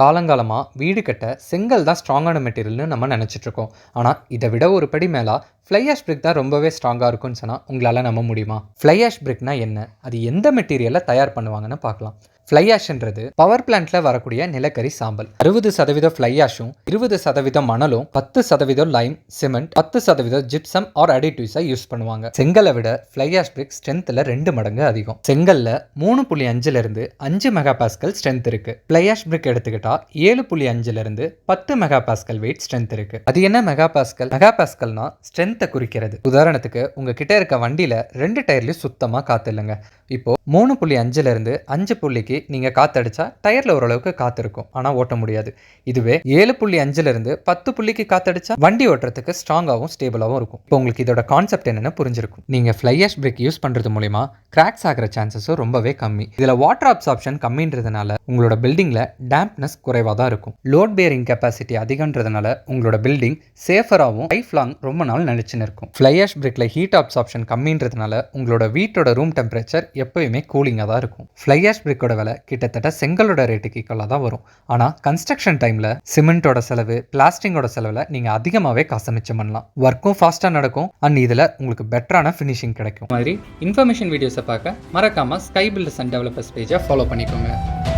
காலங்காலமாக வீடு கட்ட செங்கல் தான் ஸ்ட்ராங்கான மெட்டீரியல்னு நம்ம நினச்சிட்டு இருக்கோம். ஆனால் இதை விட ஒரு படி மேலே ஃப்ளை ஆஷ் பிரிக் தான் ரொம்பவே ஸ்ட்ராங்காக இருக்கும்னு சொன்னால் உங்களால் நம்ப முடியுமா? ஃப்ளை ஆஷ் பிரிக்னா என்ன, அது எந்த மெட்டீரியலை தயார் பண்ணுவாங்கன்னு பார்க்கலாம். ஃப்ளை ஆஷ்ன்றது பவர் பிளான்ட்டில் வரக்கூடிய நிலக்கரி சாம்பல். 60% ஃப்ளை ஆஷும் 20% மணலும் 10% லைம், சிமெண்ட், 10% ஜிப்சம் ஆர் அடிட்டிவ்ஸை யூஸ் பண்ணுவாங்க. செங்கலை விட ஃப்ளை ஆஷ் பிரிக் ஸ்ட்ரென்த்தில் 2 மடங்கு அதிகம். செங்கல்ல 3.5 5 மெகா பாஸ்கல் ஸ்ட்ரென்த் இருக்கு. ஃப்ளை ஆஷ் பிரிக் எடுத்துக்கிட்டா 7.5 10 மெகா பாஸ்கல் வெயிட் ஸ்ட்ரென்த் இருக்கு. அது என்ன மெகா பாஸ்கல்? மெகா பாஸ்கல்னா ஸ்ட்ரென்த்தை குறிக்கிறது. உதாரணத்துக்கு உங்ககிட்ட இருக்க வண்டியில 2 டயர்லயும் சுத்தமா காத்து இல்லைங்க. இப்போ 3.5 5 புள்ளிக்கு நீங்க காத்தடிச்சா டயர்ல ஓரளவுக்கு காத்து இருக்கும், ஆனா ஓட்ட முடியாது. இதுவே 7.5 10 புள்ளிக்கு காத்தடிச்சா வண்டி ஓட்டுறதுக்கு ஸ்ட்ராங்காகவும் ஸ்டேபிளாகவும் இருக்கும். இப்போ உங்களுக்கு இதோட கான்செப்ட் என்னன்னு புரிஞ்சிருக்கும். நீங்க ஃப்ளை ஆஷ் பிரேக் யூஸ் பண்றது மூலமா கிராக்ஸ் ஆகிற சான்சஸும் ரொம்பவே கம்மி. இதுல வாட்டர் அப்சார்ப்ஷன் கம்மின்றதுனால உங்களோட பில்டிங்ல டேம்ப்னஸ் குறைவா தான் இருக்கும். லோட் பேரிங் கெப்பாசிட்டி அதிகன்றதுனால உங்களோட பில்டிங் சேஃபராகவும் லைஃப் லாங் ரொம்ப நாள் நினைச்சுன்னு இருக்கும். ஃப்ளை ஆஷ் பிரேக்ல ஹீட் அப்சார்ப்ஷன் கம்மின்றதுனால உங்களோட வீட்டோட ரூம் டெம்பரேச்சர் எப்பயுமே கூலிங்காக தான் இருக்கும். ஃப்ளை ஆஷ் பிரிக்கோட விலை கிட்டத்தட்ட செங்கலோட ரேட்டுக்கு ஈக்குவலாக தான் வரும். ஆனால் கன்ஸ்ட்ரக்ஷன் டைமில் சிமெண்ட்டோட செலவு, பிளாஸ்டிங்கோட செலவில் நீங்கள் அதிகமாகவே காசு மிச்சம் பண்ணலாம். ஒர்க்கும் ஃபாஸ்ட்டாக நடக்கும் அண்ட் இதில் உங்களுக்கு பெட்டரான ஃபினிஷிங் கிடைக்கும். மாதிரி இன்ஃபர்மேஷன் வீடியோஸை பார்க்க மறக்காமல் ஸ்கை பில்டர்ஸ் அண்ட் டெவலப்பர்ஸ் பேஜை ஃபாலோ பண்ணிக்கோங்க.